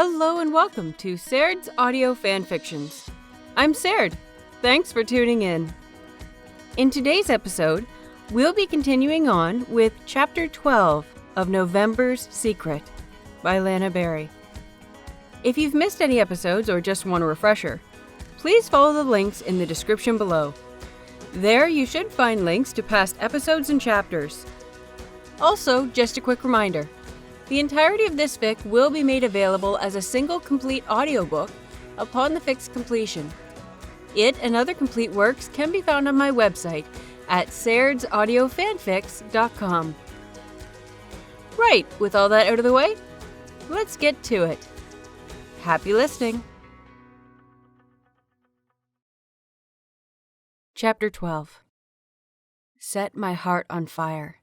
Hello and welcome to Saird's Audio Fanfictions. I'm Saird. Thanks for tuning in. In today's episode, we'll be continuing on with Chapter 12 of November's Secret by LanaBerry. If you've missed any episodes or just want a refresher, please follow the links in the description below. There you should find links to past episodes and chapters. Also, just a quick reminder, the entirety of this fic will be made available as a single complete audiobook upon the fic's completion. It and other complete works can be found on my website at sairdsAudioFanfics.com. Right, with all that out of the way, let's get to it. Happy listening! Chapter 12. Set my heart on fire.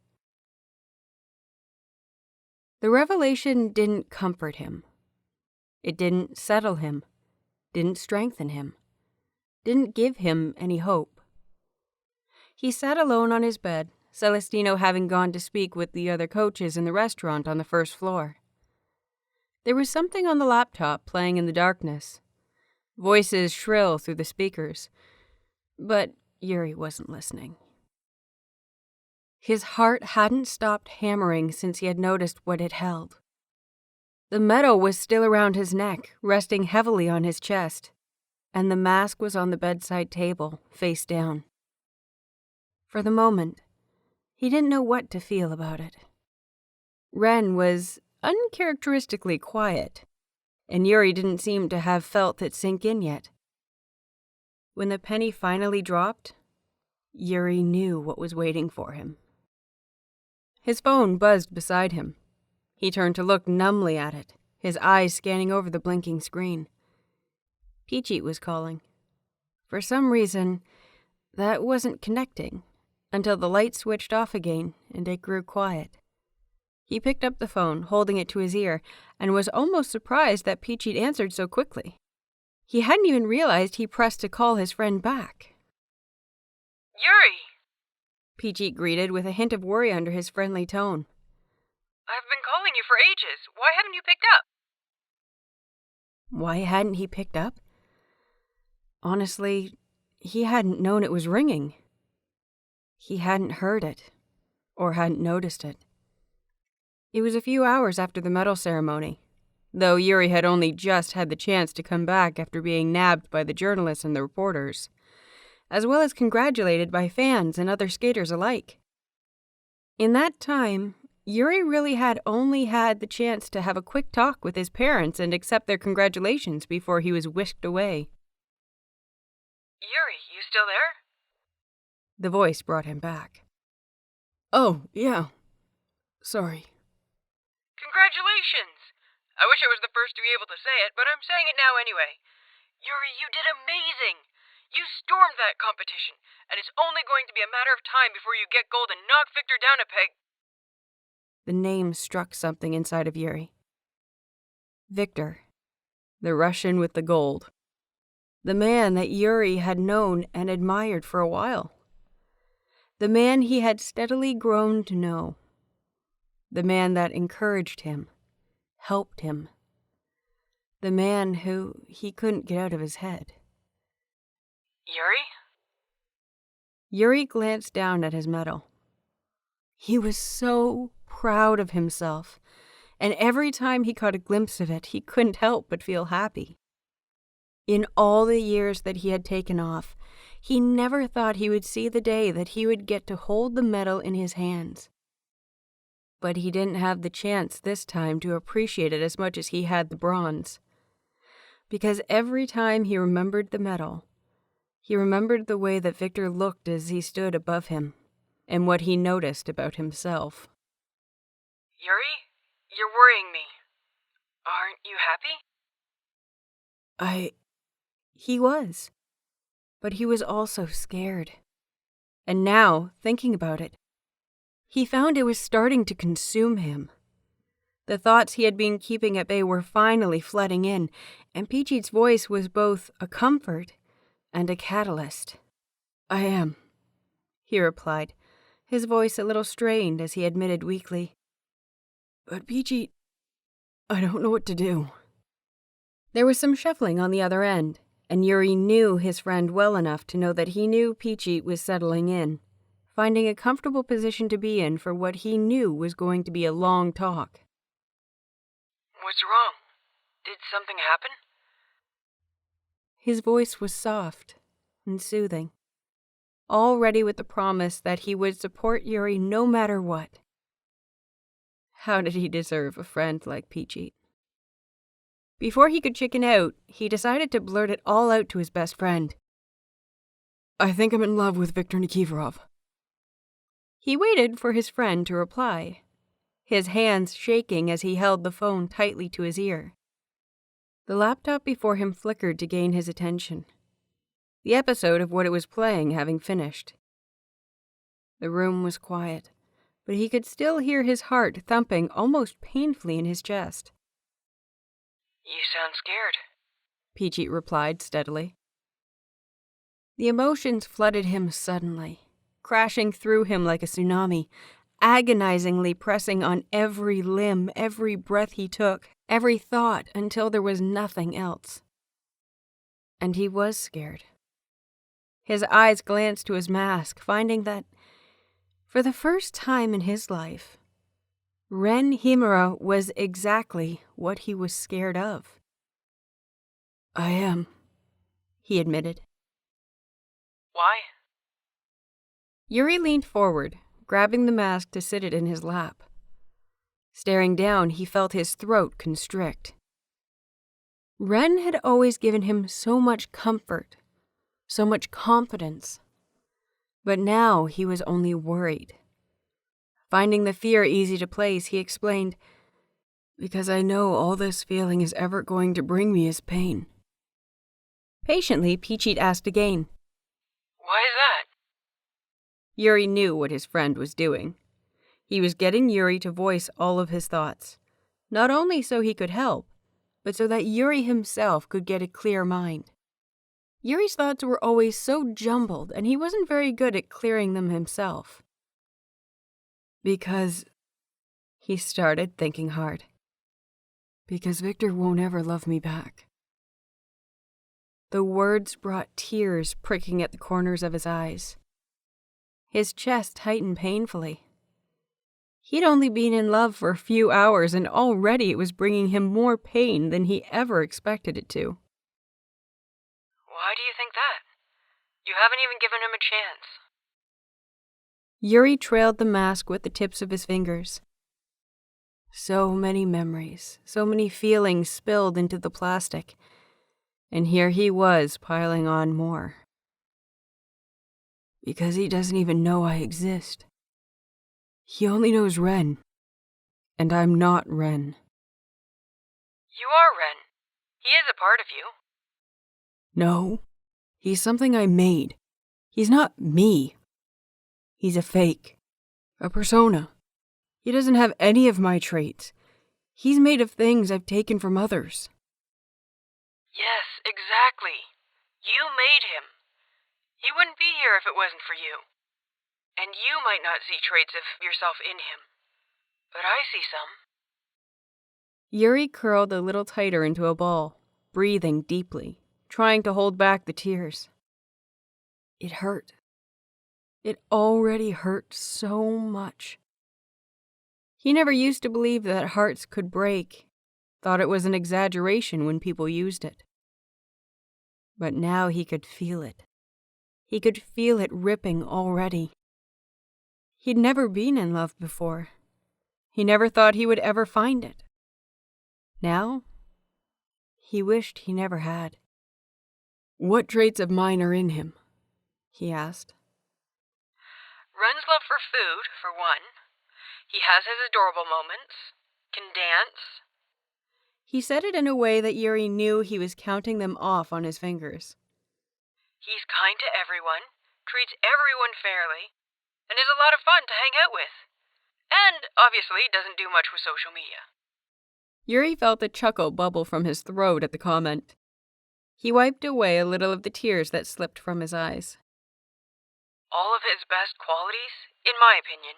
The revelation didn't comfort him. It didn't settle him, didn't strengthen him, didn't give him any hope. He sat alone on his bed, Celestino having gone to speak with the other coaches in the restaurant on the first floor. There was something on the laptop playing in the darkness, voices shrill through the speakers, but Yuri wasn't listening. His heart hadn't stopped hammering since he had noticed what it held. The metal was still around his neck, resting heavily on his chest, and the mask was on the bedside table, face down. For the moment, he didn't know what to feel about it. Ren was uncharacteristically quiet, and Yuri didn't seem to have felt it sink in yet. When the penny finally dropped, Yuri knew what was waiting for him. His phone buzzed beside him. He turned to look numbly at it, his eyes scanning over the blinking screen. Peachy was calling. For some reason, that wasn't connecting, until the light switched off again and it grew quiet. He picked up the phone, holding it to his ear, and was almost surprised that Peachy'd answered so quickly. He hadn't even realized he pressed to call his friend back. Yuri! Peachy greeted with a hint of worry under his friendly tone. I've been calling you for ages. Why haven't you picked up? Why hadn't he picked up? Honestly, he hadn't known it was ringing. He hadn't heard it, or hadn't noticed it. It was a few hours after the medal ceremony, though Yuri had only just had the chance to come back after being nabbed by the journalists and the reporters, as well as congratulated by fans and other skaters alike. In that time, Yuri really had only had the chance to have a quick talk with his parents and accept their congratulations before he was whisked away. Yuri, you still there? The voice brought him back. Oh, yeah. Sorry. Congratulations! I wish I was the first to be able to say it, but I'm saying it now anyway. Yuri, you did amazing! You stormed that competition, and it's only going to be a matter of time before you get gold and knock Victor down a peg. The name struck something inside of Yuri. Victor, the Russian with the gold. The man that Yuri had known and admired for a while. The man he had steadily grown to know. The man that encouraged him, helped him. The man who he couldn't get out of his head. Yuri? Yuri glanced down at his medal. He was so proud of himself, and every time he caught a glimpse of it, he couldn't help but feel happy. In all the years that he had taken off, he never thought he would see the day that he would get to hold the medal in his hands. But he didn't have the chance this time to appreciate it as much as he had the bronze. Because every time he remembered the medal, he remembered the way that Victor looked as he stood above him, and what he noticed about himself. Yuri, you're worrying me. Aren't you happy? He was. But he was also scared. And now, thinking about it, he found it was starting to consume him. The thoughts he had been keeping at bay were finally flooding in, and Peachy's voice was both a comfort and a catalyst. I am, he replied, his voice a little strained as he admitted weakly. But Peachy, I don't know what to do. There was some shuffling on the other end, and Yuri knew his friend well enough to know that he knew Peachy was settling in, finding a comfortable position to be in for what he knew was going to be a long talk. What's wrong? Did something happen? His voice was soft and soothing, all ready with the promise that he would support Yuri no matter what. How did he deserve a friend like Peachy? Before he could chicken out, he decided to blurt it all out to his best friend. I think I'm in love with Viktor Nikiforov. He waited for his friend to reply, his hands shaking as he held the phone tightly to his ear. The laptop before him flickered to gain his attention, the episode of what it was playing having finished. The room was quiet, but he could still hear his heart thumping almost painfully in his chest. You sound scared, Peachy replied steadily. The emotions flooded him suddenly, crashing through him like a tsunami, agonizingly pressing on every limb, every breath he took, every thought, until there was nothing else. And he was scared. His eyes glanced to his mask, finding that, for the first time in his life, Ren Himura was exactly what he was scared of. I am, he admitted. Why? Yuri leaned forward, grabbing the mask to sit it in his lap. Staring down, he felt his throat constrict. Ren had always given him so much comfort, so much confidence. But now he was only worried. Finding the fear easy to place, he explained, because I know all this feeling is ever going to bring me is pain. Patiently, Peachy asked again. Why is that? Yuri knew what his friend was doing. He was getting Yuri to voice all of his thoughts, not only so he could help, but so that Yuri himself could get a clear mind. Yuri's thoughts were always so jumbled, and he wasn't very good at clearing them himself. Because, he started, thinking hard. Because Viktor won't ever love me back. The words brought tears pricking at the corners of his eyes. His chest tightened painfully. He'd only been in love for a few hours, and already it was bringing him more pain than he ever expected it to. Why do you think that? You haven't even given him a chance. Yuri trailed the mask with the tips of his fingers. So many memories, so many feelings spilled into the plastic, and here he was piling on more. Because he doesn't even know I exist. He only knows Ren, and I'm not Ren. You are Ren. He is a part of you. No, he's something I made. He's not me. He's a fake, a persona. He doesn't have any of my traits. He's made of things I've taken from others. Yes, exactly. You made him. He wouldn't be here if it wasn't for you. And you might not see traits of yourself in him, but I see some. Yuri curled a little tighter into a ball, breathing deeply, trying to hold back the tears. It hurt. It already hurt so much. He never used to believe that hearts could break, thought it was an exaggeration when people used it. But now he could feel it. He could feel it ripping already. He'd never been in love before. He never thought he would ever find it. Now, he wished he never had. What traits of mine are in him? He asked. Ren's love for food, for one. He has his adorable moments. Can dance. He said it in a way that Yuri knew he was counting them off on his fingers. He's kind to everyone, treats everyone fairly, and is a lot of fun to hang out with. And, obviously, doesn't do much with social media. Yuri felt a chuckle bubble from his throat at the comment. He wiped away a little of the tears that slipped from his eyes. All of his best qualities, in my opinion,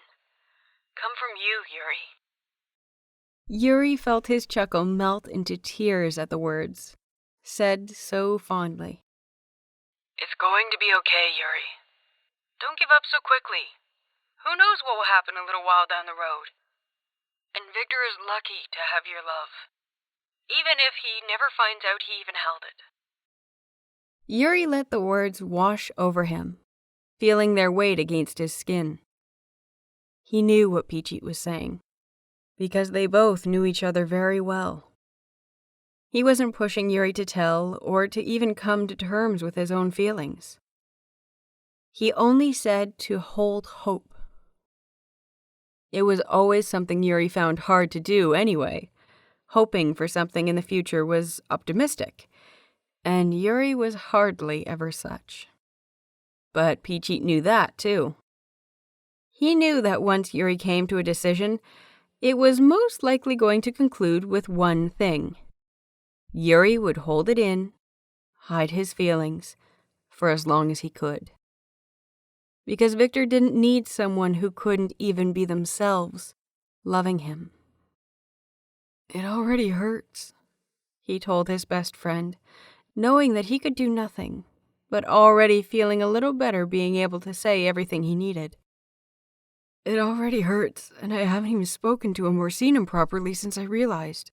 come from you, Yuri. Yuri felt his chuckle melt into tears at the words. said so fondly. It's going to be okay, Yuri. Don't give up so quickly. Who knows what will happen a little while down the road? And Victor is lucky to have your love, even if he never finds out he even held it. Yuri let the words wash over him, feeling their weight against his skin. He knew what Peachy was saying, because they both knew each other very well. He wasn't pushing Yuri to tell or to even come to terms with his own feelings. He only said to hold hope. It was always something Yuri found hard to do anyway. Hoping for something in the future was optimistic, and Yuri was hardly ever such. But Peachy knew that, too. He knew that once Yuri came to a decision, it was most likely going to conclude with one thing. Yuri would hold it in, hide his feelings, for as long as he could. Because Victor didn't need someone who couldn't even be themselves, loving him. "It already hurts," he told his best friend, knowing that he could do nothing, but already feeling a little better being able to say everything he needed. "It already hurts, and I haven't even spoken to him or seen him properly since I realized."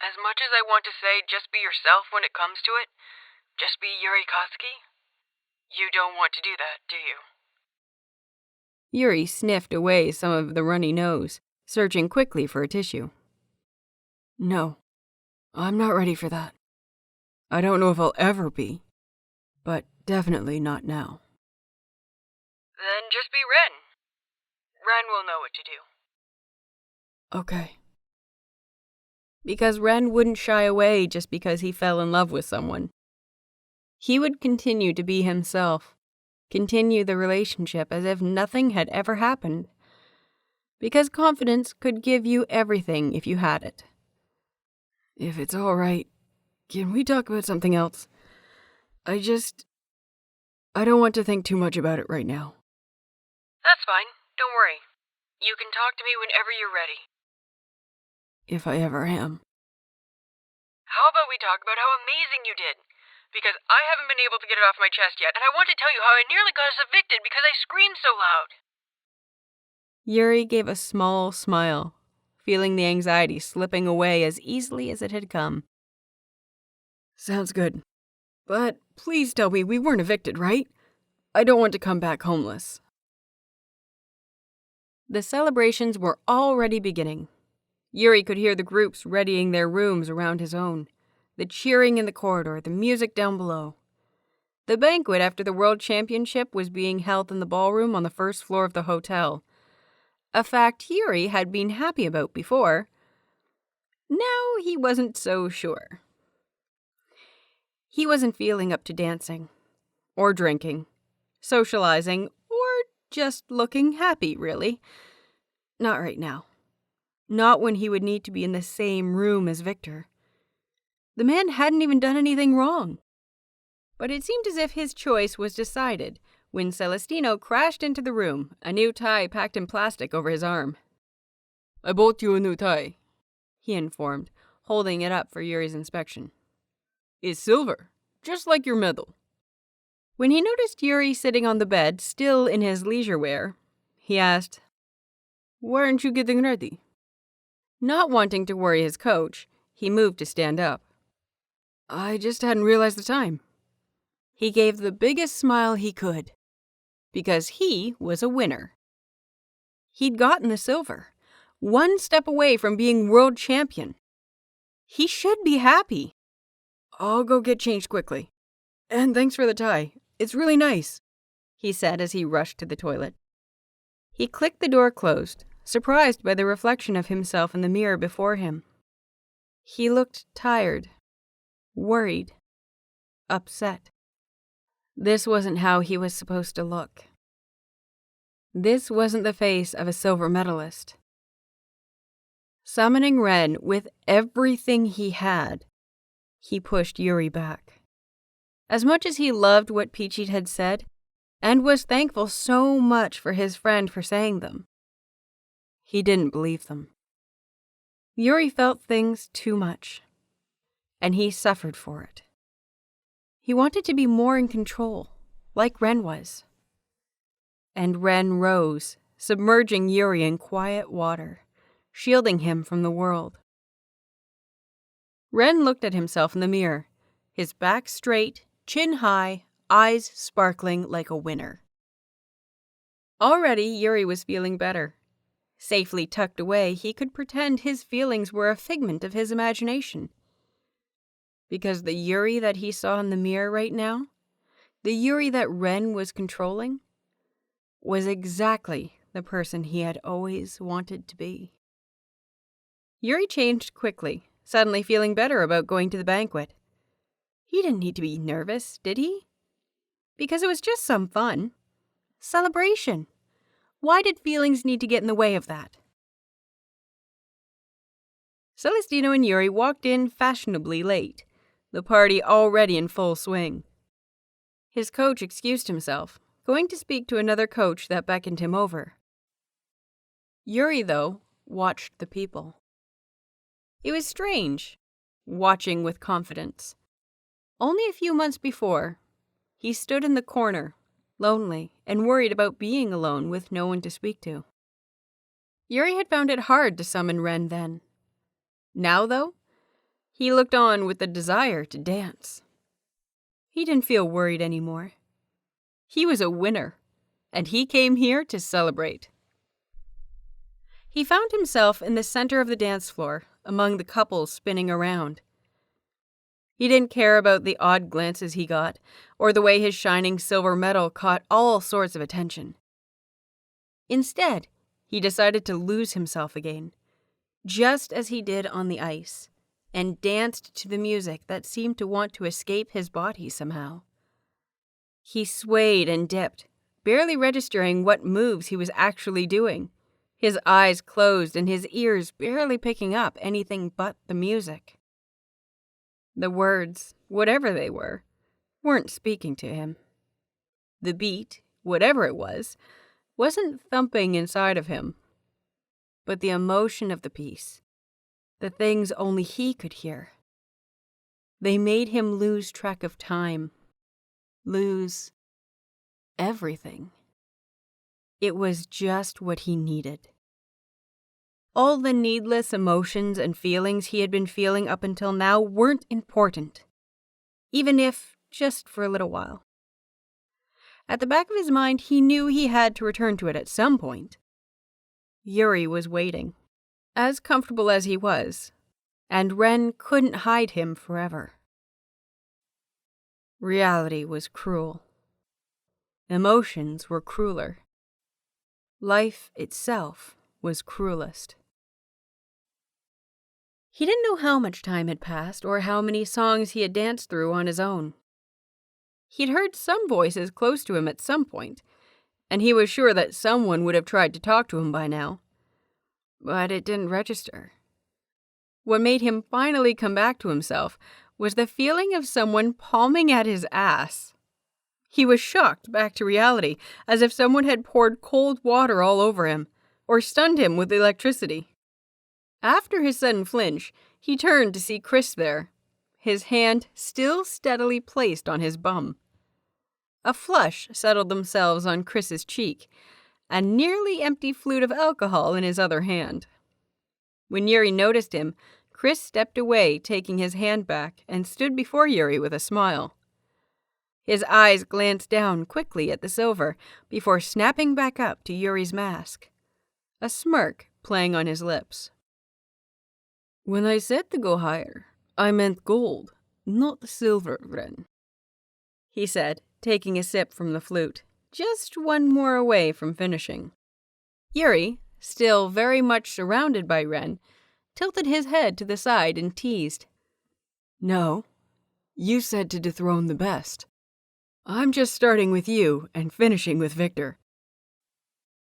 As much as I want to say just be yourself when it comes to it, just be Yuri Koski, you don't want to do that, do you? Yuri sniffed away some of the runny nose, searching quickly for a tissue. "No, I'm not ready for that. I don't know if I'll ever be, but definitely not now." Then just be Ren. Ren will know what to do. "Okay." Because Ren wouldn't shy away just because he fell in love with someone. He would continue to be himself, continue the relationship as if nothing had ever happened. Because confidence could give you everything if you had it. "If it's all right, can we talk about something else? I don't want to think too much about it right now." That's fine. Don't worry. You can talk to me whenever you're ready. If I ever am. How about we talk about how amazing you did? Because I haven't been able to get it off my chest yet, and I want to tell you how I nearly got us evicted because I screamed so loud. Yuri gave a small smile, feeling the anxiety slipping away as easily as it had come. "Sounds good. But please tell me we weren't evicted, right? I don't want to come back homeless." The celebrations were already beginning. Yuri could hear the groups readying their rooms around his own, the cheering in the corridor, the music down below. The banquet after the World Championship was being held in the ballroom on the first floor of the hotel, a fact Yuri had been happy about before. Now he wasn't so sure. He wasn't feeling up to dancing, or drinking, socializing, or just looking happy, really. Not right now. Not when he would need to be in the same room as Victor. The man hadn't even done anything wrong. But it seemed as if his choice was decided when Celestino crashed into the room, a new tie packed in plastic over his arm. "I bought you a new tie," he informed, holding it up for Yuri's inspection. "It's silver, just like your medal." When he noticed Yuri sitting on the bed, still in his leisure wear, he asked, "Why aren't you getting ready?" Not wanting to worry his coach, he moved to stand up. "I just hadn't realized the time." He gave the biggest smile he could, because he was a winner. He'd gotten the silver, one step away from being world champion. He should be happy. "I'll go get changed quickly. And thanks for the tie. It's really nice," he said as he rushed to the toilet. He clicked the door closed, surprised by the reflection of himself in the mirror before him. He looked tired, worried, upset. This wasn't how he was supposed to look. This wasn't the face of a silver medalist. Summoning Ren with everything he had, he pushed Yuri back. As much as he loved what Peachy had said, and was thankful so much for his friend for saying them, he didn't believe them. Yuri felt things too much. and he suffered for it. He wanted to be more in control, like Ren was. And Ren rose, submerging Yuri in quiet water, shielding him from the world. Ren looked at himself in the mirror, his back straight, chin high, eyes sparkling like a winner. Already, Yuri was feeling better. Safely tucked away, he could pretend his feelings were a figment of his imagination. Because the Yuri that he saw in the mirror right now, the Yuri that Ren was controlling, was exactly the person he had always wanted to be. Yuri changed quickly, suddenly feeling better about going to the banquet. He didn't need to be nervous, did he? Because it was just some fun. Celebration. Why did feelings need to get in the way of that? Celestino and Yuri walked in fashionably late, the party already in full swing. His coach excused himself, going to speak to another coach that beckoned him over. Yuri, though, watched the people. It was strange, watching with confidence. Only a few months before, he stood in the corner, lonely and worried about being alone with no one to speak to. Yuri had found it hard to summon Ren then. Now, though, he looked on with the desire to dance. He didn't feel worried anymore. He was a winner, and he came here to celebrate. He found himself in the center of the dance floor, among the couples spinning around. He didn't care about the odd glances he got, or the way his shining silver medal caught all sorts of attention. Instead, he decided to lose himself again, just as he did on the ice, and danced to the music that seemed to want to escape his body somehow. He swayed and dipped, barely registering what moves he was actually doing, his eyes closed and his ears barely picking up anything but the music. The words, whatever they were, weren't speaking to him. The beat, whatever it was, wasn't thumping inside of him. But the emotion of the piece, the things only he could hear, they made him lose track of time, lose everything. It was just what he needed. All the needless emotions and feelings he had been feeling up until now weren't important, even if just for a little while. At the back of his mind, he knew he had to return to it at some point. Yuri was waiting, as comfortable as he was, and Ren couldn't hide him forever. Reality was cruel. Emotions were crueler. Life itself was cruelest. He didn't know how much time had passed or how many songs he had danced through on his own. He'd heard some voices close to him at some point, and he was sure that someone would have tried to talk to him by now. But it didn't register. What made him finally come back to himself was the feeling of someone palming at his ass. He was shocked back to reality, as if someone had poured cold water all over him, or stunned him with electricity. After his sudden flinch, he turned to see Chris there, his hand still steadily placed on his bum. A flush settled themselves on Chris's cheek, a nearly empty flute of alcohol in his other hand. When Yuri noticed him, Chris stepped away, taking his hand back, and stood before Yuri with a smile. His eyes glanced down quickly at the silver before snapping back up to Yuri's mask, a smirk playing on his lips. When I said to go higher, I meant gold, not silver, Ren, he said, taking a sip from the flute, just one more away from finishing. Yuri, still very much surrounded by Ren, tilted his head to the side and teased. No, you said to dethrone the best. I'm just starting with you and finishing with Victor.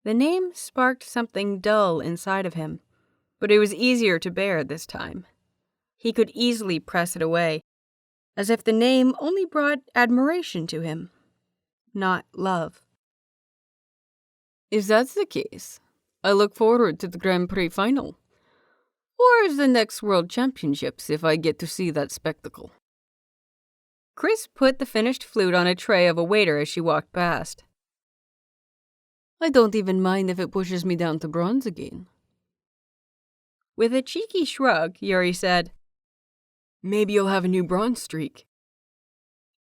The name sparked something dull inside of him, but it was easier to bear this time. He could easily press it away, as if the name only brought admiration to him, not love. If that's the case, I look forward to the Grand Prix final. Or the next World Championships if I get to see that spectacle. Chris put the finished flute on a tray of a waiter as she walked past. I don't even mind if it pushes me down to bronze again. With a cheeky shrug, Yuri said, Maybe you'll have a new bronze streak.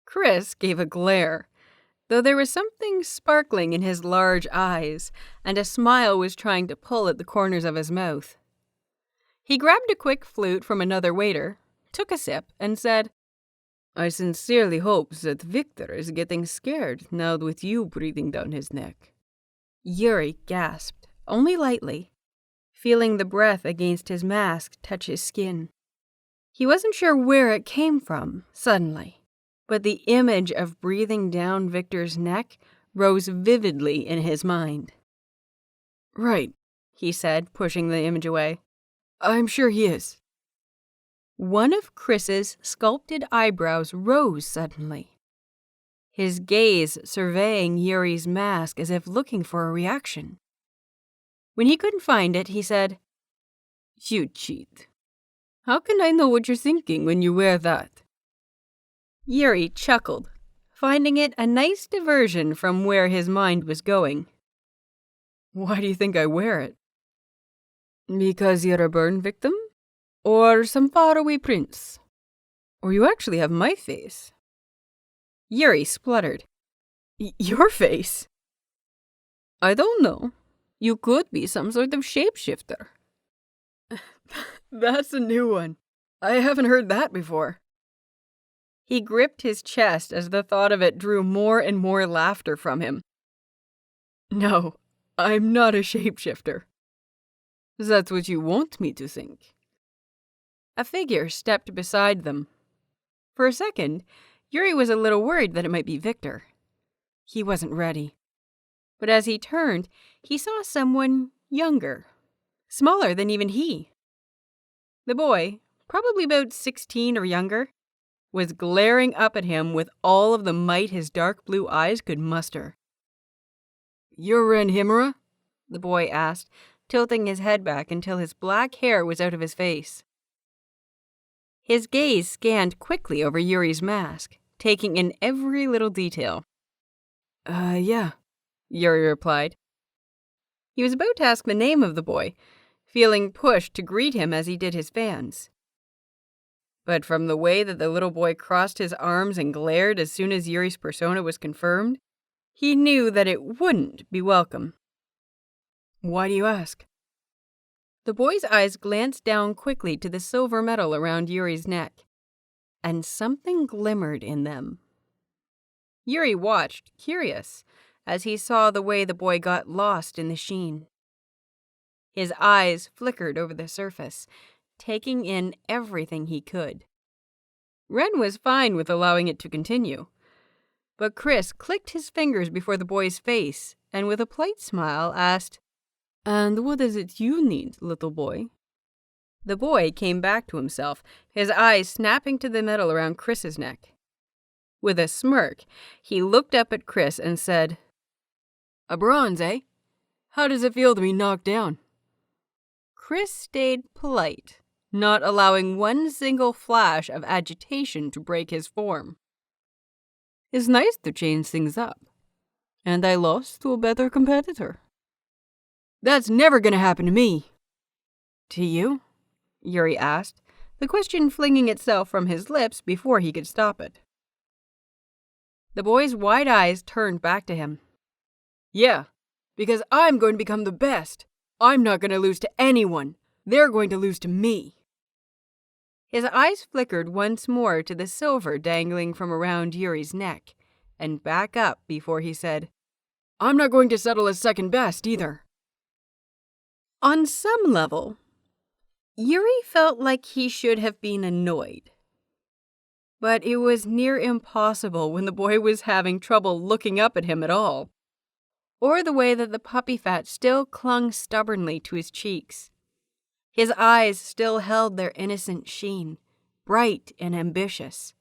Chris gave a glare, though there was something sparkling in his large eyes, and a smile was trying to pull at the corners of his mouth. He grabbed a quick flute from another waiter, took a sip, and said, I sincerely hope that Victor is getting scared now with you breathing down his neck. Yuri gasped, only lightly, feeling the breath against his mask touch his skin. He wasn't sure where it came from, suddenly, but the image of breathing down Victor's neck rose vividly in his mind. Right, he said, pushing the image away. I'm sure he is. One of Chris's sculpted eyebrows rose suddenly, his gaze surveying Yuri's mask as if looking for a reaction. When he couldn't find it, he said, You cheat. How can I know what you're thinking when you wear that? Yuri chuckled, finding it a nice diversion from where his mind was going. Why do you think I wear it? Because you're a burn victim? Or some faraway prince? Or you actually have my face? Yuri spluttered. Your face? I don't know. You could be some sort of shapeshifter. That's a new one. I haven't heard that before. He gripped his chest as the thought of it drew more and more laughter from him. No, I'm not a shapeshifter. That's what you want me to think. A figure stepped beside them. For a second, Yuri was a little worried that it might be Victor. He wasn't ready. But as he turned, he saw someone younger, smaller than even he. The boy, probably about 16 or younger, was glaring up at him with all of the might his dark blue eyes could muster. You're Ren Himura? The boy asked, tilting his head back until his black hair was out of his face. His gaze scanned quickly over Yuri's mask, taking in every little detail. Yeah, Yuri replied. He was about to ask the name of the boy, feeling pushed to greet him as he did his fans. But from the way that the little boy crossed his arms and glared as soon as Yuri's persona was confirmed, he knew that it wouldn't be welcome. Why do you ask? The boy's eyes glanced down quickly to the silver medal around Yuri's neck, and something glimmered in them. Yuri watched, curious, as he saw the way the boy got lost in the sheen. His eyes flickered over the surface, taking in everything he could. Ren was fine with allowing it to continue, but Chris clicked his fingers before the boy's face and with a polite smile asked, And what is it you need, little boy? The boy came back to himself, his eyes snapping to the medal around Chris's neck. With a smirk, he looked up at Chris and said, A bronze, eh? How does it feel to be knocked down? Chris stayed polite, not allowing one single flash of agitation to break his form. It's nice to change things up. And I lost to a better competitor. That's never gonna happen to me. To you? Yuri asked, the question flinging itself from his lips before he could stop it. The boy's wide eyes turned back to him. Yeah, because I'm going to become the best. I'm not going to lose to anyone. They're going to lose to me. His eyes flickered once more to the silver dangling from around Yuri's neck, and back up before he said, I'm not going to settle as second best either. On some level, Yuri felt like he should have been annoyed. But it was near impossible when the boy was having trouble looking up at him at all, or the way that the puppy fat still clung stubbornly to his cheeks. His eyes still held their innocent sheen, bright and ambitious,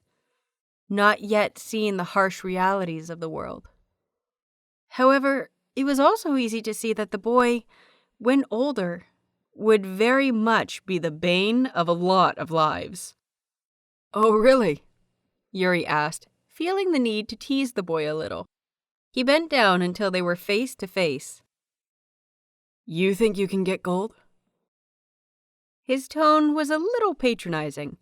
not yet seeing the harsh realities of the world. However, it was also easy to see that the boy, when older, would very much be the bane of a lot of lives. "Oh, really?" Yuri asked, feeling the need to tease the boy a little. He bent down until they were face to face. "You think you can get gold?" His tone was a little patronizing,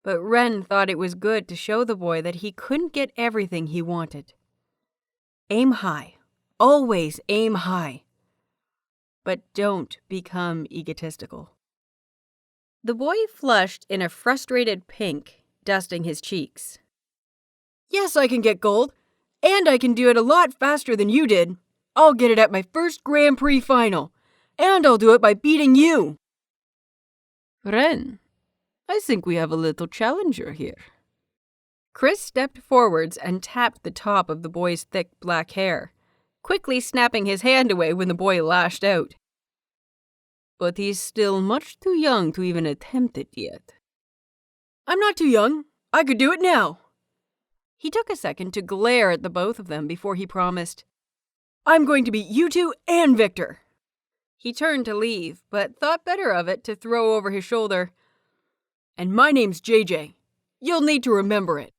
but Ren thought it was good to show the boy that he couldn't get everything he wanted. Aim high. Always aim high. But don't become egotistical. The boy flushed in a frustrated pink, dusting his cheeks. "Yes, I can get gold, and I can do it a lot faster than you did. I'll get it at my first Grand Prix final, and I'll do it by beating you." "Ren, I think we have a little challenger here." Chris stepped forwards and tapped the top of the boy's thick black hair, quickly snapping his hand away when the boy lashed out. "But he's still much too young to even attempt it yet." "I'm not too young. I could do it now." He took a second to glare at the both of them before he promised, "I'm going to beat you two and Victor." He turned to leave, but thought better of it to throw over his shoulder, "And my name's JJ. You'll need to remember it."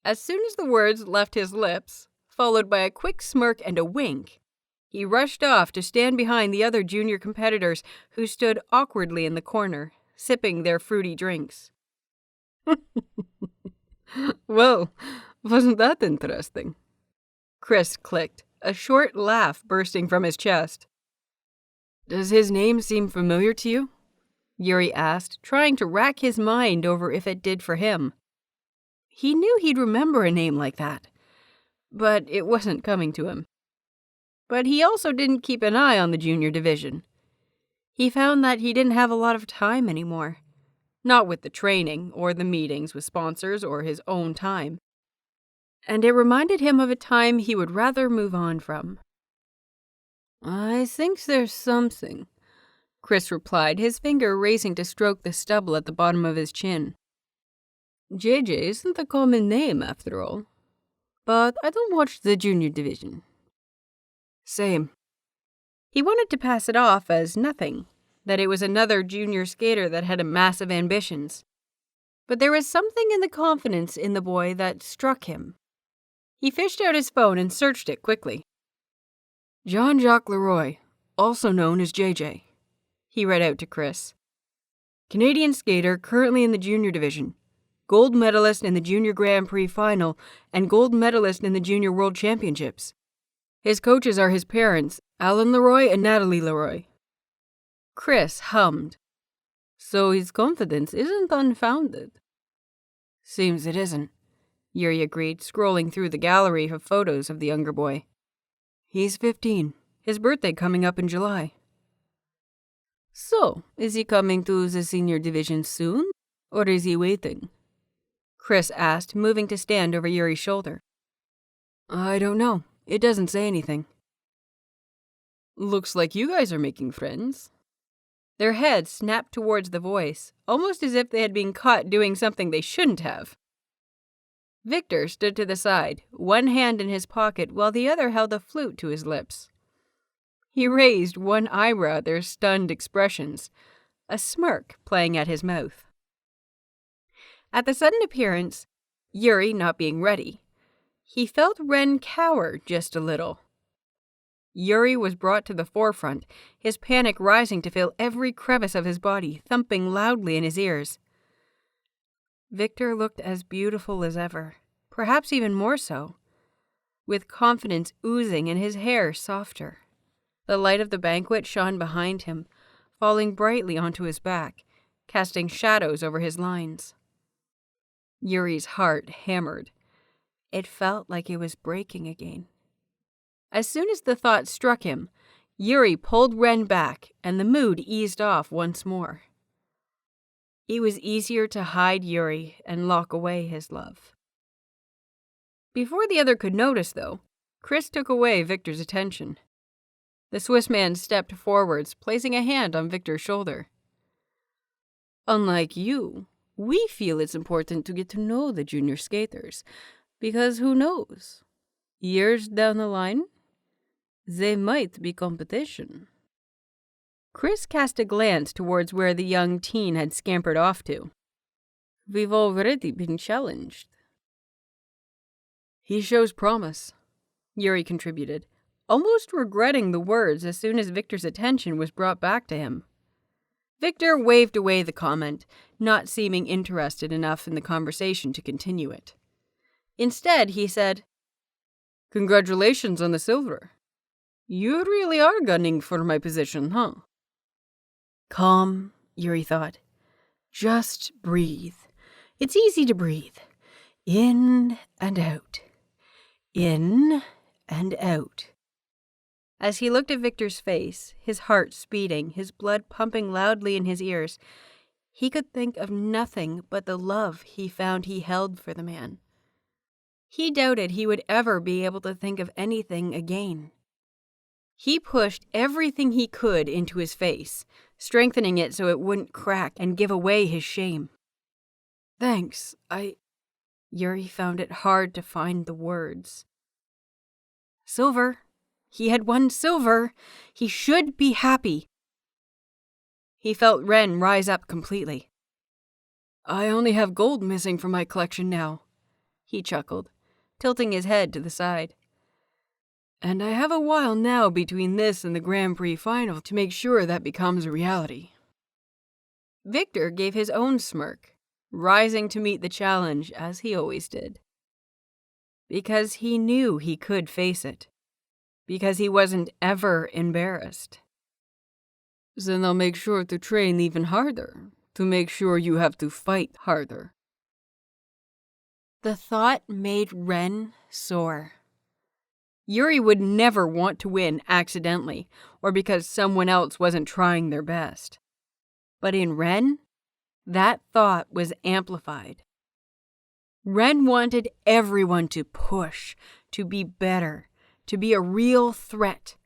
As soon as the words left his lips, followed by a quick smirk and a wink, he rushed off to stand behind the other junior competitors who stood awkwardly in the corner, sipping their fruity drinks. "Well, wasn't that interesting?" Chris clicked, a short laugh bursting from his chest. "Does his name seem familiar to you?" Yuri asked, trying to rack his mind over if it did for him. He knew he'd remember a name like that, but it wasn't coming to him. But he also didn't keep an eye on the junior division. He found that he didn't have a lot of time anymore. Not with the training, or the meetings with sponsors, or his own time. And it reminded him of a time he would rather move on from. "I think there's something," Chris replied, his finger raising to stroke the stubble at the bottom of his chin. "JJ isn't a common name, after all. But I don't watch the junior division." "Same." He wanted to pass it off as nothing, that it was another junior skater that had massive ambitions. But there was something in the confidence in the boy that struck him. He fished out his phone and searched it quickly. "Jean-Jacques Leroy, also known as JJ," he read out to Chris. "Canadian skater currently in the junior division. Gold medalist in the Junior Grand Prix final and gold medalist in the Junior World Championships. His coaches are his parents, Alan Leroy and Natalie Leroy." Chris hummed. "So his confidence isn't unfounded." "Seems it isn't," Yuri agreed, scrolling through the gallery of photos of the younger boy. "He's 15, his birthday coming up in July." "So, is he coming to the senior division soon, or is he waiting?" Chris asked, moving to stand over Yuri's shoulder. "I don't know. It doesn't say anything." "Looks like you guys are making friends." Their heads snapped towards the voice, almost as if they had been caught doing something they shouldn't have. Victor stood to the side, one hand in his pocket while the other held a flute to his lips. He raised one eyebrow at their stunned expressions, a smirk playing at his mouth. At the sudden appearance, Yuri not being ready, he felt Ren cower just a little. Yuri was brought to the forefront, his panic rising to fill every crevice of his body, thumping loudly in his ears. Victor looked as beautiful as ever, perhaps even more so, with confidence oozing and his hair softer. The light of the banquet shone behind him, falling brightly onto his back, casting shadows over his lines. Yuri's heart hammered. It felt like it was breaking again. As soon as the thought struck him, Yuri pulled Ren back, and the mood eased off once more. It was easier to hide Yuri and lock away his love. Before the other could notice, though, Chris took away Victor's attention. The Swiss man stepped forwards, placing a hand on Victor's shoulder. "Unlike you, we feel it's important to get to know the junior skaters, because who knows? Years down the line, they might be competition." Chris cast a glance towards where the young teen had scampered off to. We've already been challenged. He shows promise, Yuri contributed, almost regretting the words as soon as Victor's attention was brought back to him. Victor waved away the comment, not seeming interested enough in the conversation to continue it. Instead, he said, "Congratulations on the silver. You really are gunning for my position, huh?" Calm, Yuri thought. Just breathe. It's easy to breathe. In and out. In and out. As he looked at Victor's face, his heart speeding, his blood pumping loudly in his ears, he could think of nothing but the love he found he held for the man. He doubted he would ever be able to think of anything again. He pushed everything he could into his face, strengthening it so it wouldn't crack and give away his shame. Thanks, Yuri found it hard to find the words. Silver. He had won silver. He should be happy. He felt Ren rise up completely. I only have gold missing from my collection now, he chuckled, tilting his head to the side. And I have a while now between this and the Grand Prix final to make sure that becomes a reality. Victor gave his own smirk, rising to meet the challenge as he always did. Because he knew he could face it. Because he wasn't ever embarrassed. Then I'll make sure to train even harder, to make sure you have to fight harder. The thought made Ren sore. Yuri would never want to win accidentally, or because someone else wasn't trying their best. But in Ren, that thought was amplified. Ren wanted everyone to push, to be better, to be a real threat,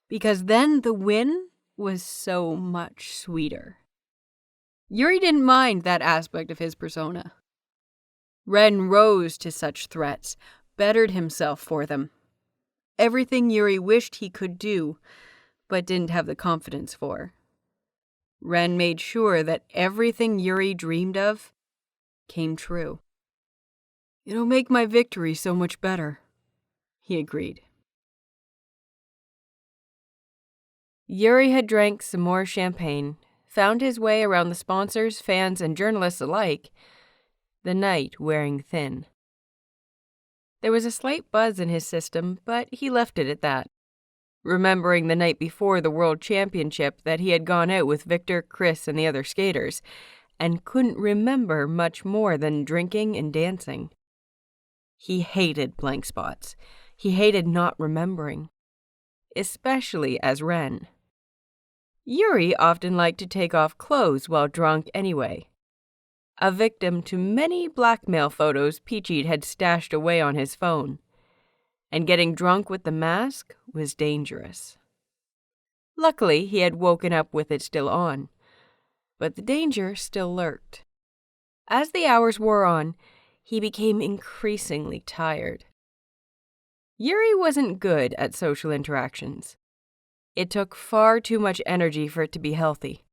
because then the win was so much sweeter. Yuri didn't mind that aspect of his persona. Ren rose to such threats, bettered himself for them. Everything Yuri wished he could do, but didn't have the confidence for. Ren made sure that everything Yuri dreamed of came true. It'll make my victory so much better, he agreed. Yuri had drank some more champagne, found his way around the sponsors, fans, and journalists alike, the night wearing thin. There was a slight buzz in his system, but he left it at that, remembering the night before the World Championship that he had gone out with Victor, Chris, and the other skaters, and couldn't remember much more than drinking and dancing. He hated blank spots. He hated not remembering, especially as Ren. Yuri often liked to take off clothes while drunk anyway, a victim to many blackmail photos Peachy had stashed away on his phone, and getting drunk with the mask was dangerous. Luckily, he had woken up with it still on, but the danger still lurked. As the hours wore on, he became increasingly tired. Yuri wasn't good at social interactions. It took far too much energy for it to be healthy.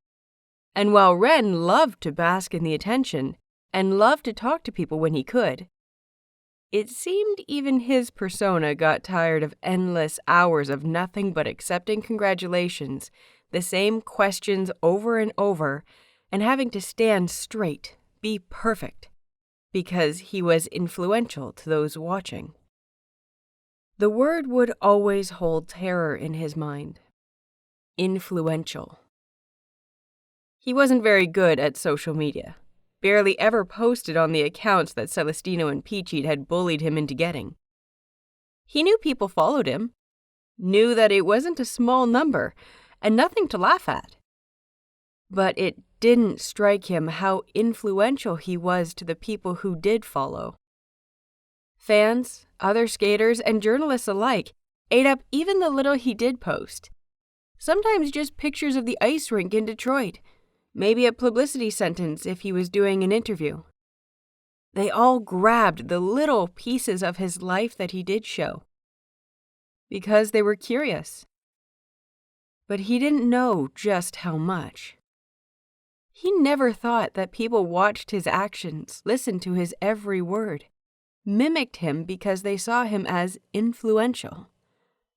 And while Ren loved to bask in the attention and loved to talk to people when he could, it seemed even his persona got tired of endless hours of nothing but accepting congratulations, the same questions over and over, and having to stand straight, be perfect, because he was influential to those watching. The word would always hold terror in his mind. Influential. He wasn't very good at social media, barely ever posted on the accounts that Celestino and Peachy had bullied him into getting. He knew people followed him, knew that it wasn't a small number, and nothing to laugh at. But it didn't strike him how influential he was to the people who did follow. Fans, other skaters, and journalists alike ate up even the little he did post. Sometimes just pictures of the ice rink in Detroit, maybe a publicity sentence if he was doing an interview. They all grabbed the little pieces of his life that he did show, because they were curious. but he didn't know just how much. He never thought that people watched his actions, listened to his every word, mimicked him because they saw him as influential,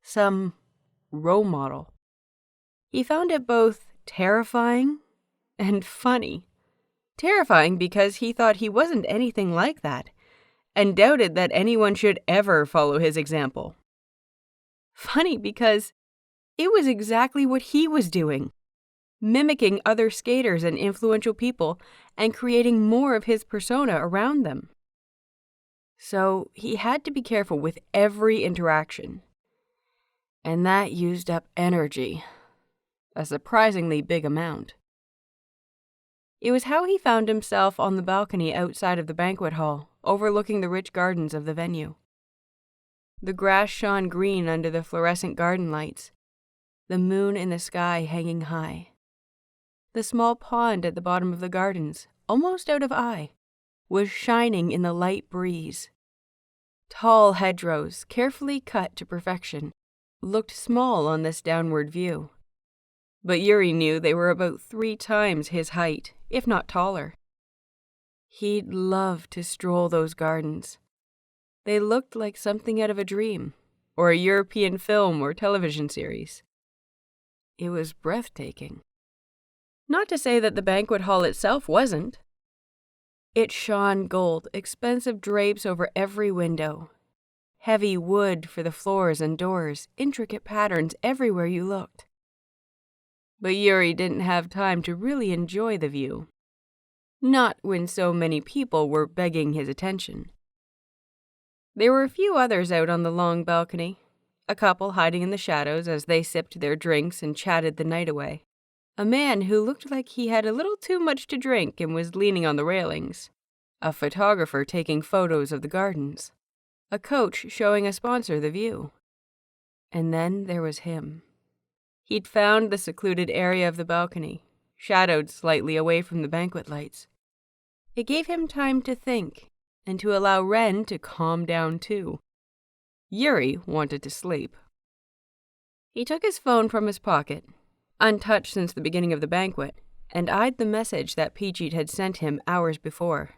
some role model. He found it both terrifying and funny. Terrifying because he thought he wasn't anything like that, and doubted that anyone should ever follow his example. Funny because it was exactly what he was doing, mimicking other skaters and influential people and creating more of his persona around them. So he had to be careful with every interaction. And that used up energy, a surprisingly big amount. It was how he found himself on the balcony outside of the banquet hall, overlooking the rich gardens of the venue. The grass shone green under the fluorescent garden lights, the moon in the sky hanging high. The small pond at the bottom of the gardens, almost out of eye, was shining in the light breeze. Tall hedgerows, carefully cut to perfection, looked small on this downward view. But Yuri knew they were about 3 times his height, if not taller. He'd love to stroll those gardens. They looked like something out of a dream, or a European film or television series. It was breathtaking. Not to say that the banquet hall itself wasn't. It shone gold, expensive drapes over every window, heavy wood for the floors and doors, intricate patterns everywhere you looked. But Yuri didn't have time to really enjoy the view. Not when so many people were begging his attention. There were a few others out on the long balcony, a couple hiding in the shadows as they sipped their drinks and chatted the night away. A man who looked like he had a little too much to drink and was leaning on the railings. A photographer taking photos of the gardens. A coach showing a sponsor the view. And then there was him. He'd found the secluded area of the balcony, shadowed slightly away from the banquet lights. It gave him time to think, and to allow Ren to calm down too. Yuri wanted to sleep. He took his phone from his pocket, untouched since the beginning of the banquet, and eyed the message that Peachit had sent him hours before.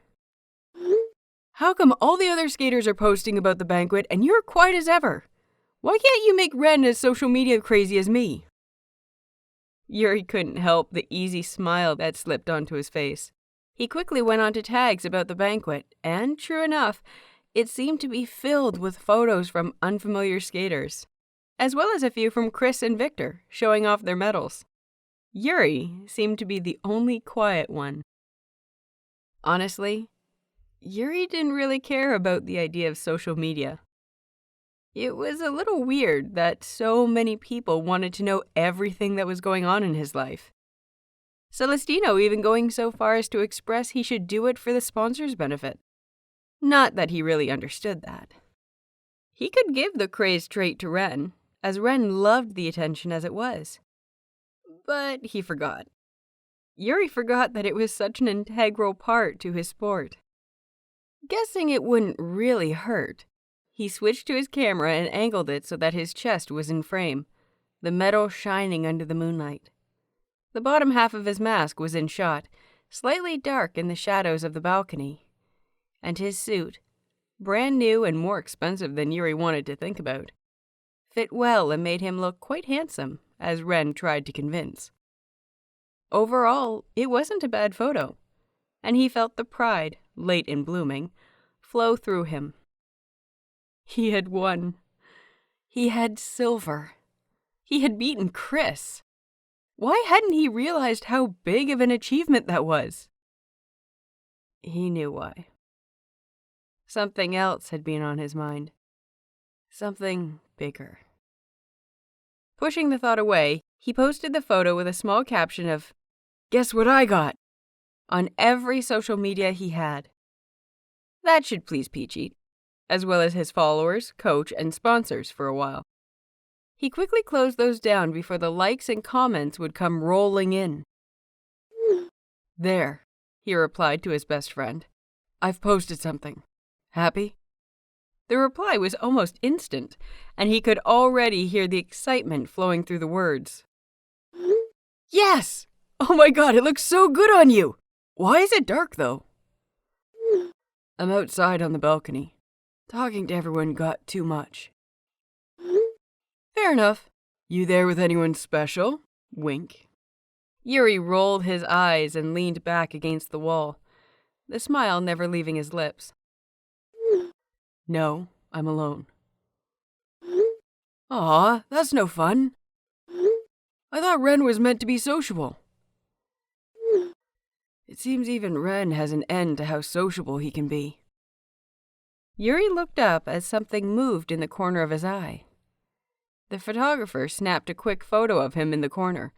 How come all the other skaters are posting about the banquet and you're quiet as ever? Why can't you make Ren as social media crazy as me? Yuri couldn't help the easy smile that slipped onto his face. He quickly went on to tags about the banquet, and, true enough, it seemed to be filled with photos from unfamiliar skaters, as well as a few from Chris and Victor, showing off their medals. Yuri seemed to be the only quiet one. Honestly, Yuri didn't really care about the idea of social media. It was a little weird that so many people wanted to know everything that was going on in his life. Celestino even going so far as to express he should do it for the sponsor's benefit. Not that he really understood that. He could give the crazed trait to Ren, as Ren loved the attention as it was. But he forgot. Yuri forgot that it was such an integral part to his sport. Guessing it wouldn't really hurt, he switched to his camera and angled it so that his chest was in frame, the metal shining under the moonlight. The bottom half of his mask was in shot, slightly dark in the shadows of the balcony. And his suit, brand new and more expensive than Yuri wanted to think about, fit well and made him look quite handsome, as Ren tried to convince. Overall, it wasn't a bad photo, and he felt the pride, late in blooming, flow through him. He had won. He had silver. He had beaten Chris. Why hadn't he realized how big of an achievement that was? He knew why. Something else had been on his mind. Something bigger. Pushing the thought away, he posted the photo with a small caption of, "Guess what I got?" on every social media he had. That should please Peachy, as well as his followers, coach, and sponsors for a while. He quickly closed those down before the likes and comments would come rolling in. "There," he replied to his best friend. "I've posted something. Happy?" The reply was almost instant, and he could already hear the excitement flowing through the words. Yes! Oh my god, it looks so good on you! Why is it dark, though? I'm outside on the balcony. Talking to everyone got too much. Fair enough. You there with anyone special? Wink. Yuri rolled his eyes and leaned back against the wall, the smile never leaving his lips. No, I'm alone. Aw, that's no fun. I thought Ren was meant to be sociable. It seems even Ren has an end to how sociable he can be. Yuri looked up as something moved in the corner of his eye. The photographer snapped a quick photo of him in the corner,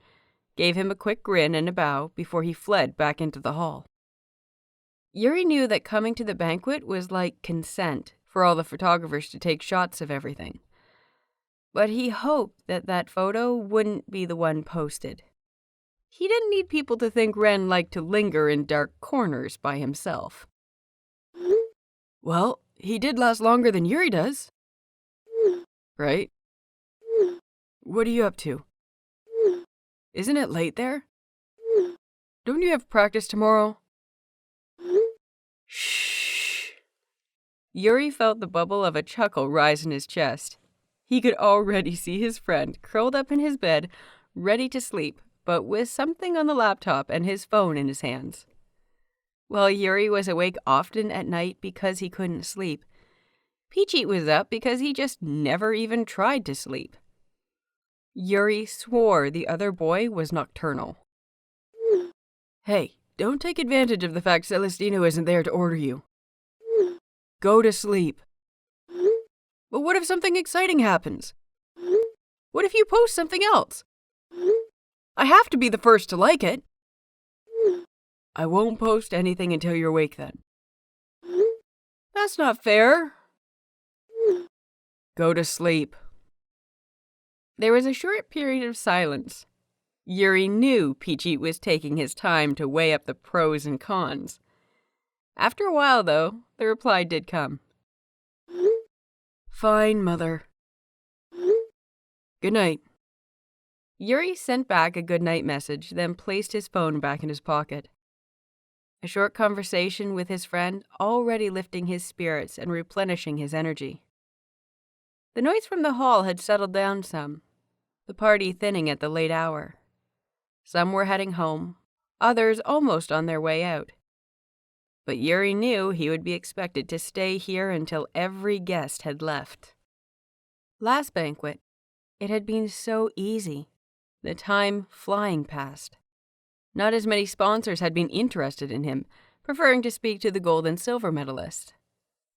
gave him a quick grin and a bow before he fled back into the hall. Yuri knew that coming to the banquet was like consent for all the photographers to take shots of everything. But he hoped that that photo wouldn't be the one posted. He didn't need people to think Ren liked to linger in dark corners by himself. Well, he did last longer than Yuri does. Right? What are you up to? Isn't it late there? Don't you have practice tomorrow? Shh. Yuri felt the bubble of a chuckle rise in his chest. He could already see his friend curled up in his bed, ready to sleep, but with something on the laptop and his phone in his hands. While Yuri was awake often at night because he couldn't sleep, Peachy was up because he just never even tried to sleep. Yuri swore the other boy was nocturnal. Hey, don't take advantage of the fact Celestino isn't there to order you. Go to sleep. But what if something exciting happens? What if you post something else? I have to be the first to like it. I won't post anything until you're awake then. That's not fair. Go to sleep. There was a short period of silence. Yuri knew Peachy was taking his time to weigh up the pros and cons. After a while, though, the reply did come. Fine, Mother. Good night. Yuri sent back a good-night message, then placed his phone back in his pocket. A short conversation with his friend, already lifting his spirits and replenishing his energy. The noise from the hall had settled down some, the party thinning at the late hour. Some were heading home, others almost on their way out. But Yuri knew he would be expected to stay here until every guest had left. Last banquet, it had been so easy, the time flying past. Not as many sponsors had been interested in him, preferring to speak to the gold and silver medalists.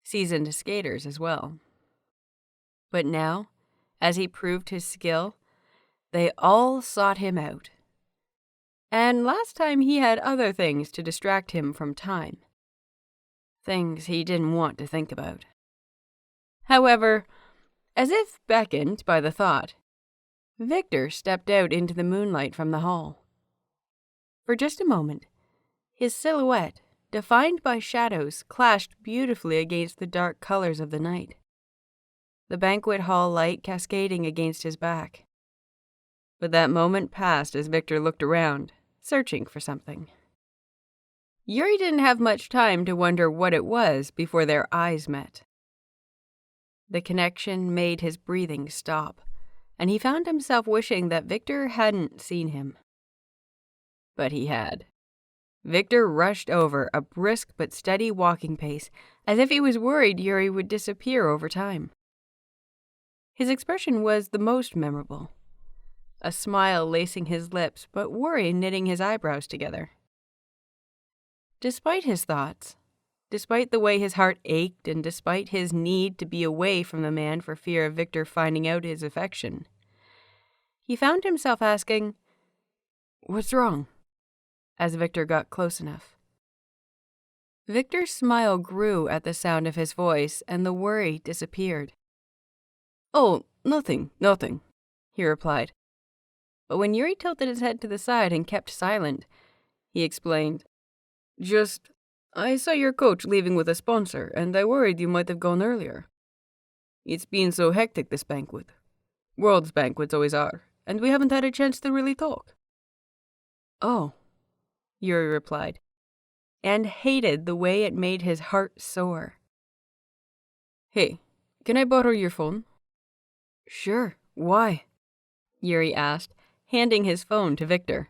Seasoned skaters as well. But now, as he proved his skill, they all sought him out. And last time he had other things to distract him from time. Things he didn't want to think about. However, as if beckoned by the thought, Victor stepped out into the moonlight from the hall. For just a moment, his silhouette, defined by shadows, clashed beautifully against the dark colors of the night. The banquet hall light cascading against his back. But that moment passed as Victor looked around, searching for something. Yuri didn't have much time to wonder what it was before their eyes met. The connection made his breathing stop, and he found himself wishing that Victor hadn't seen him. But he had. Victor rushed over, a brisk but steady walking pace, as if he was worried Yuri would disappear over time. His expression was the most memorable. A smile lacing his lips, but worry knitting his eyebrows together. Despite his thoughts, despite the way his heart ached, and despite his need to be away from the man for fear of Victor finding out his affection, he found himself asking, "What's wrong?" as Victor got close enough. Victor's smile grew at the sound of his voice, and the worry disappeared. "Oh, nothing, he replied. But when Yuri tilted his head to the side and kept silent, he explained, I saw your coach leaving with a sponsor, and I worried you might have gone earlier. It's been so hectic this banquet. World's banquets always are, and we haven't had a chance to really talk." Oh, Yuri replied, and hated the way it made his heart soar. Hey, can I borrow your phone? Sure, why? Yuri asked, handing his phone to Victor.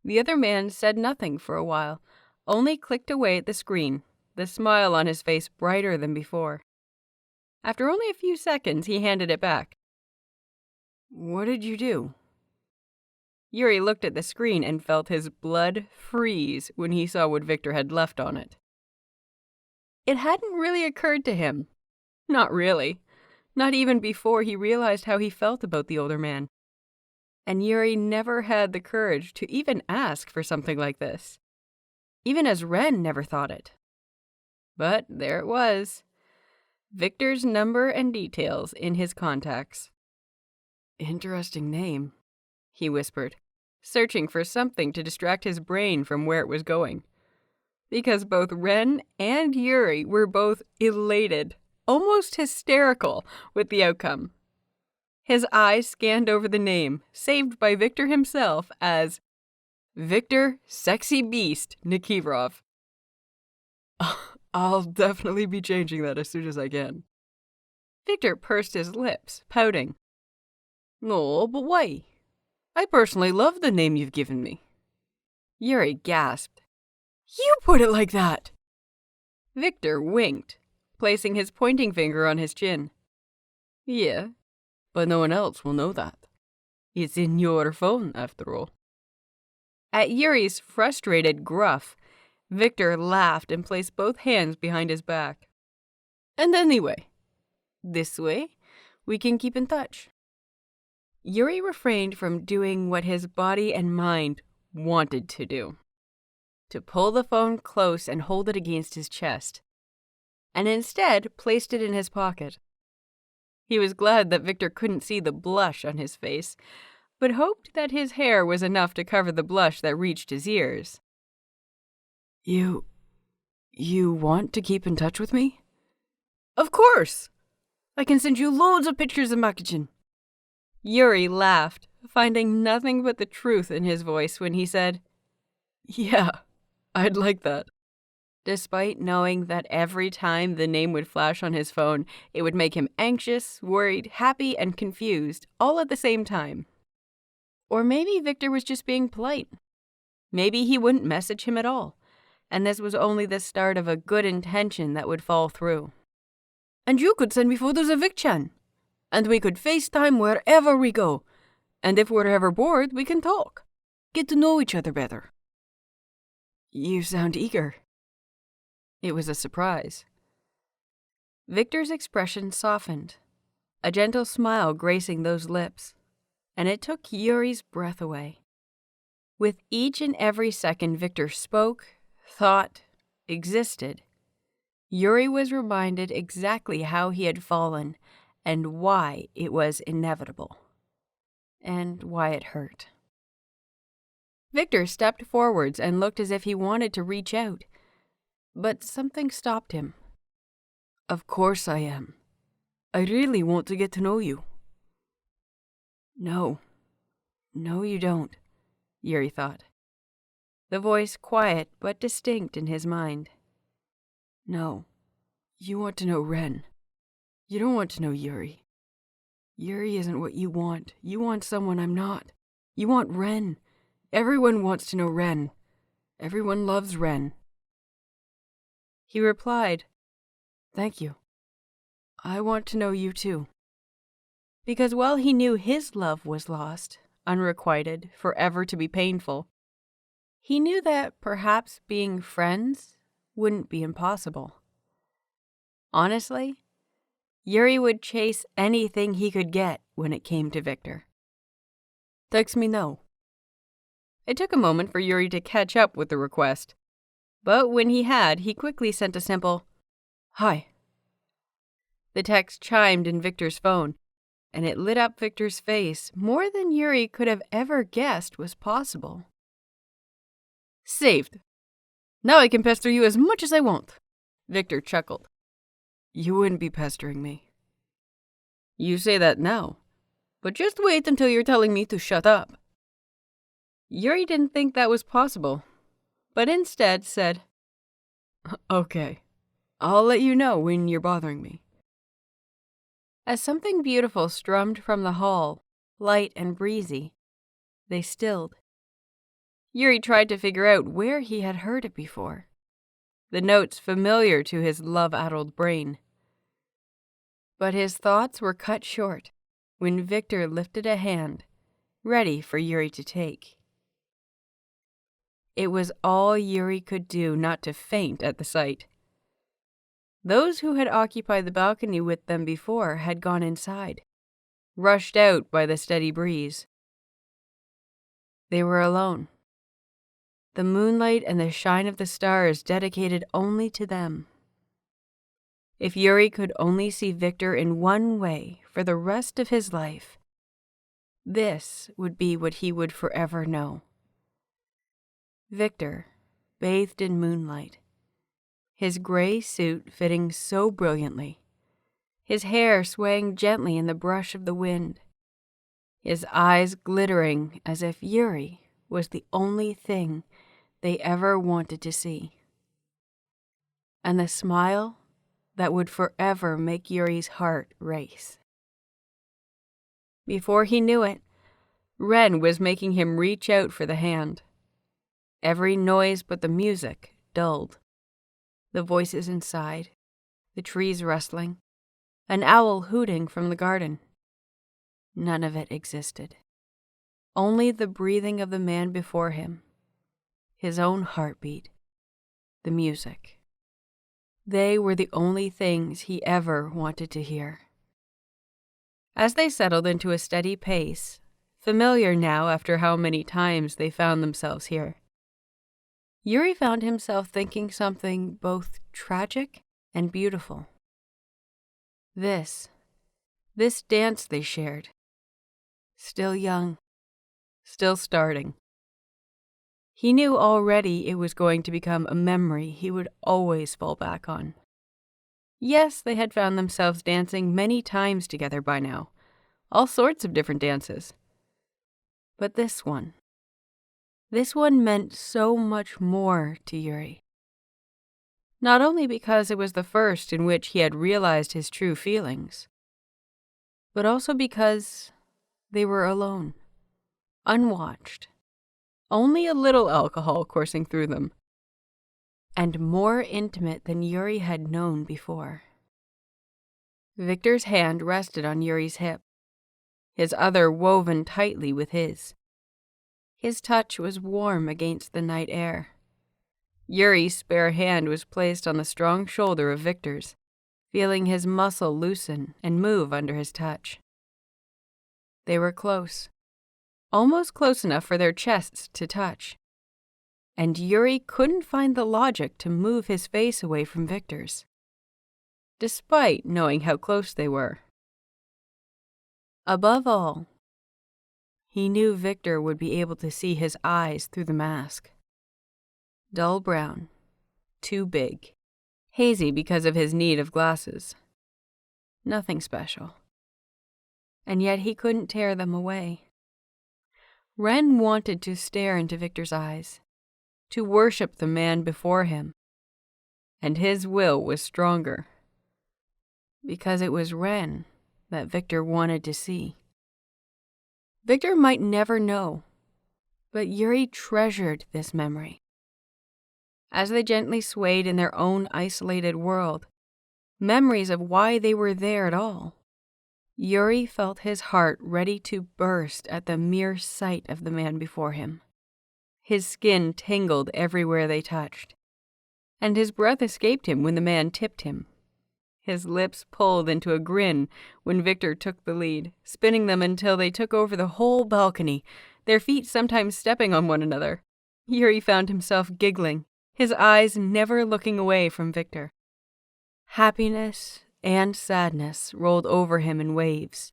The other man said nothing for a while, only clicked away at the screen, the smile on his face brighter than before. After only a few seconds, he handed it back. What did you do? Yuri looked at the screen and felt his blood freeze when he saw what Victor had left on it. It hadn't really occurred to him. Not really. Not even before he realized how he felt about the older man. And Yuri never had the courage to even ask for something like this. Even as Ren never thought it. But there it was. Victor's number and details in his contacts. Interesting name, he whispered, searching for something to distract his brain from where it was going. Because both Ren and Yuri were both elated, almost hysterical, with the outcome. His eyes scanned over the name, saved by Victor himself as Victor Sexy Beast Nikiforov. I'll definitely be changing that as soon as I can. Victor pursed his lips, pouting. No, but why? I personally love the name you've given me. Yuri gasped. You put it like that! Victor winked, placing his pointing finger on his chin. Yeah, but no one else will know that. It's in your phone, after all. At Yuri's frustrated gruff, Victor laughed and placed both hands behind his back. And anyway, this way, we can keep in touch. Yuri refrained from doing what his body and mind wanted to do. To pull the phone close and hold it against his chest, and instead placed it in his pocket. He was glad that Victor couldn't see the blush on his face, but hoped that his hair was enough to cover the blush that reached his ears. You want to keep in touch with me? Of course! I can send you loads of pictures of my kitchen. Yuri laughed, finding nothing but the truth in his voice when he said, Yeah, I'd like that. Despite knowing that every time the name would flash on his phone, it would make him anxious, worried, happy, and confused, all at the same time. Or maybe Victor was just being polite. Maybe he wouldn't message him at all, and this was only the start of a good intention that would fall through. And you could send me photos of Vic-chan, and we could FaceTime wherever we go, and if we're ever bored, we can talk. Get to know each other better. You sound eager. It was a surprise. Victor's expression softened, a gentle smile gracing those lips, and it took Yuri's breath away. With each and every second Victor spoke, thought, existed, Yuri was reminded exactly how he had fallen and why it was inevitable, and why it hurt. Victor stepped forwards and looked as if he wanted to reach out, but something stopped him. Of course I am. I really want to get to know you. No, you don't, Yuri thought. The voice quiet but distinct in his mind. No, you want to know Ren. You don't want to know Yuri. Yuri isn't what you want. You want someone I'm not. You want Ren. Everyone wants to know Ren. Everyone loves Ren. He replied, Thank you. I want to know you too. Because while he knew his love was lost, unrequited, forever to be painful, he knew that perhaps being friends wouldn't be impossible. Honestly, Yuri would chase anything he could get when it came to Victor. Text me now. It took a moment for Yuri to catch up with the request, but when he had, he quickly sent a simple, Hi. The text chimed in Victor's phone, and it lit up Victor's face more than Yuri could have ever guessed was possible. Saved. Now I can pester you as much as I want. Victor chuckled. You wouldn't be pestering me. You say that now, but just wait until you're telling me to shut up. Yuri didn't think that was possible, but instead said, "Okay, I'll let you know when you're bothering me." As something beautiful strummed from the hall, light and breezy, they stilled. Yuri tried to figure out where he had heard it before, the notes familiar to his love-addled brain. But his thoughts were cut short when Victor lifted a hand, ready for Yuri to take. It was all Yuri could do not to faint at the sight. Those who had occupied the balcony with them before had gone inside, rushed out by the steady breeze. They were alone. The moonlight and the shine of the stars dedicated only to them. If Yuri could only see Victor in one way for the rest of his life, this would be what he would forever know. Victor, bathed in moonlight, his gray suit fitting so brilliantly, his hair swaying gently in the brush of the wind, his eyes glittering as if Yuri was the only thing they ever wanted to see. And the smile that would forever make Yuri's heart race. Before he knew it, Ren was making him reach out for the hand. Every noise but the music dulled. The voices inside, the trees rustling, an owl hooting from the garden. None of it existed. Only the breathing of the man before him, his own heartbeat, the music. They were the only things he ever wanted to hear. As they settled into a steady pace, familiar now after how many times they found themselves here, Yuri found himself thinking something both tragic and beautiful. This dance they shared, still young, still starting. He knew already it was going to become a memory he would always fall back on. Yes, they had found themselves dancing many times together by now, all sorts of different dances. But this one meant so much more to Yuri. Not only because it was the first in which he had realized his true feelings, but also because they were alone, unwatched, only a little alcohol coursing through them, and more intimate than Yuri had known before. Victor's hand rested on Yuri's hip, his other woven tightly with his. His touch was warm against the night air. Yuri's spare hand was placed on the strong shoulder of Victor's, feeling his muscle loosen and move under his touch. They were close, almost close enough for their chests to touch, and Yuri couldn't find the logic to move his face away from Victor's, despite knowing how close they were. Above all, he knew Victor would be able to see his eyes through the mask. Dull brown, too big, hazy because of his need of glasses. Nothing special. And yet he couldn't tear them away. Ren wanted to stare into Victor's eyes, to worship the man before him. And his will was stronger, because it was Ren that Victor wanted to see. Victor might never know, but Yuri treasured this memory. As they gently swayed in their own isolated world, memories of why they were there at all, Yuri felt his heart ready to burst at the mere sight of the man before him. His skin tingled everywhere they touched, and his breath escaped him when the man tipped him. His lips pulled into a grin when Victor took the lead, spinning them until they took over the whole balcony, their feet sometimes stepping on one another. Yuri found himself giggling, his eyes never looking away from Victor. Happiness and sadness rolled over him in waves.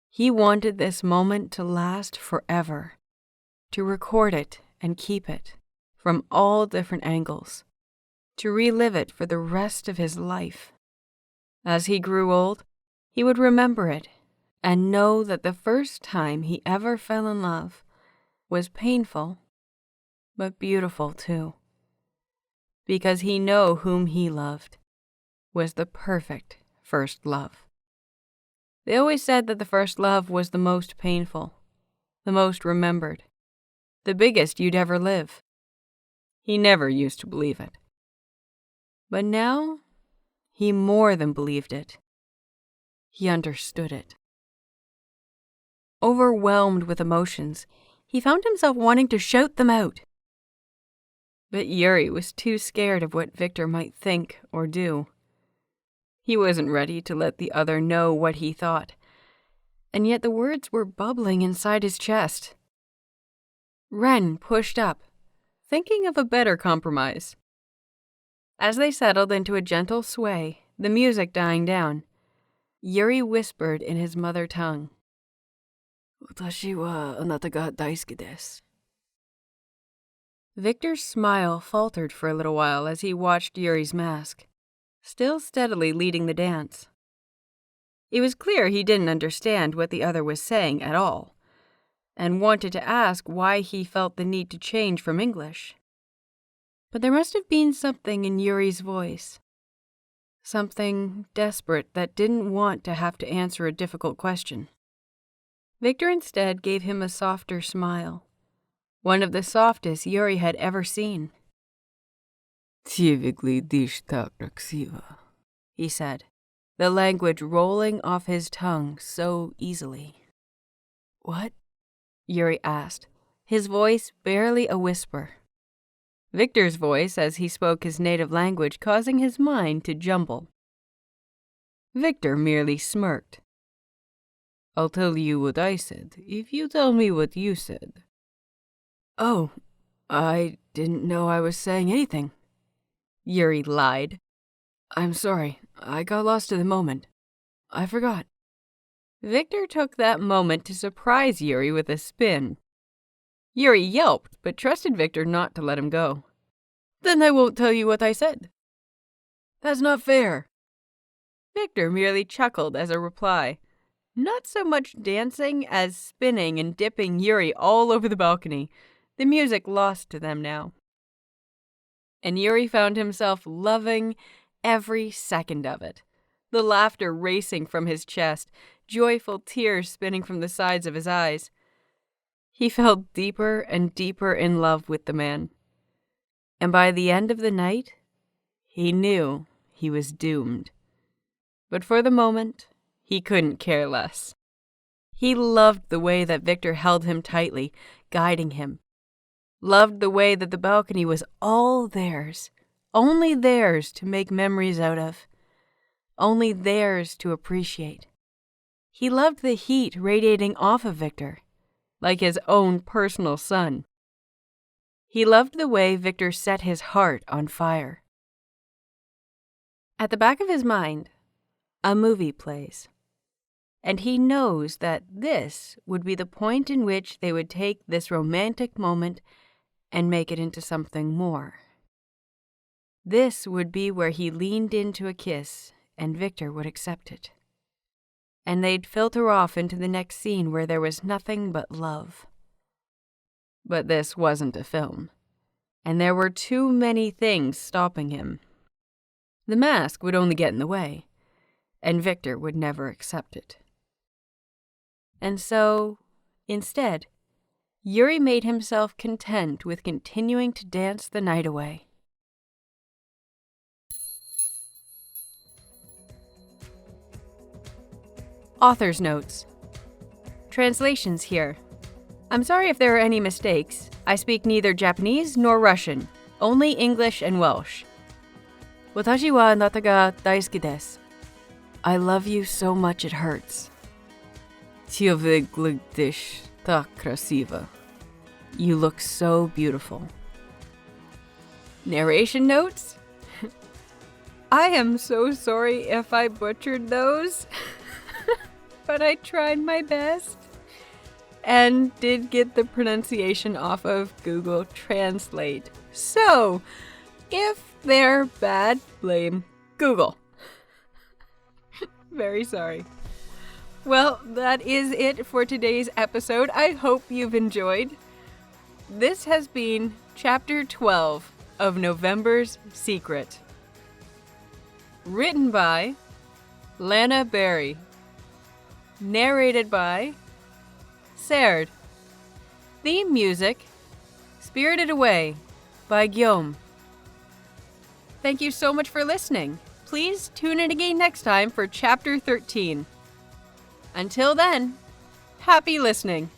He wanted this moment to last forever, to record it and keep it from all different angles, to relive it for the rest of his life. As he grew old, he would remember it and know that the first time he ever fell in love was painful, but beautiful too. Because he knew whom he loved was the perfect first love. They always said that the first love was the most painful, the most remembered, the biggest you'd ever live. He never used to believe it. But now, he more than believed it. He understood it. Overwhelmed with emotions, he found himself wanting to shout them out. But Yuri was too scared of what Victor might think or do. He wasn't ready to let the other know what he thought, and yet the words were bubbling inside his chest. Ren pushed up, thinking of a better compromise. As they settled into a gentle sway, the music dying down, Yuri whispered in his mother tongue. "Watashi wa anata ga daisuki desu." Victor's smile faltered for a little while as he watched Yuri's mask, still steadily leading the dance. It was clear he didn't understand what the other was saying at all, and wanted to ask why he felt the need to change from English. But there must have been something in Yuri's voice, something desperate that didn't want to have to answer a difficult question. Victor instead gave him a softer smile, one of the softest Yuri had ever seen. "Tyvigli dishta kraksiva," he said, the language rolling off his tongue so easily. "What?" Yuri asked, his voice barely a whisper. Victor's voice as he spoke his native language causing his mind to jumble. Victor merely smirked. "I'll tell you what I said, if you tell me what you said." "Oh, I didn't know I was saying anything," Yuri lied. "I'm sorry, I got lost in the moment. I forgot." Victor took that moment to surprise Yuri with a spin. Yuri yelped, but trusted Victor not to let him go. "Then I won't tell you what I said." "That's not fair." Victor merely chuckled as a reply, not so much dancing as spinning and dipping Yuri all over the balcony, the music lost to them now. And Yuri found himself loving every second of it, the laughter racing from his chest, joyful tears spinning from the sides of his eyes. He fell deeper and deeper in love with the man. And by the end of the night, he knew he was doomed. But for the moment, he couldn't care less. He loved the way that Victor held him tightly, guiding him. Loved the way that the balcony was all theirs, only theirs to make memories out of, only theirs to appreciate. He loved the heat radiating off of Victor, like his own personal sun. He loved the way Victor set his heart on fire. At the back of his mind, a movie plays, and he knows that this would be the point in which they would take this romantic moment and make it into something more. This would be where he leaned into a kiss and Victor would accept it. And they'd filter off into the next scene where there was nothing but love. But this wasn't a film, and there were too many things stopping him. The mask would only get in the way, and Victor would never accept it. And so, instead, Yuri made himself content with continuing to dance the night away. Author's notes. Translations here. I'm sorry if there are any mistakes. I speak neither Japanese nor Russian, only English and Welsh. Watashi wa anata ga daisuki desu. I love you so much it hurts. Tyvigli ta krasiva. You look so beautiful. Narration notes? I am so sorry if I butchered those, but I tried my best and did get the pronunciation off of Google Translate. So, if they're bad, blame Google. Very sorry. Well, that is it for today's episode. I hope you've enjoyed. This has been Chapter 12 of November's Secret. Written by LanaBerry. Narrated by Serd. Theme music, Spirited Away by Guillaume. Thank you so much for listening. Please tune in again next time for Chapter 13. Until then, happy listening.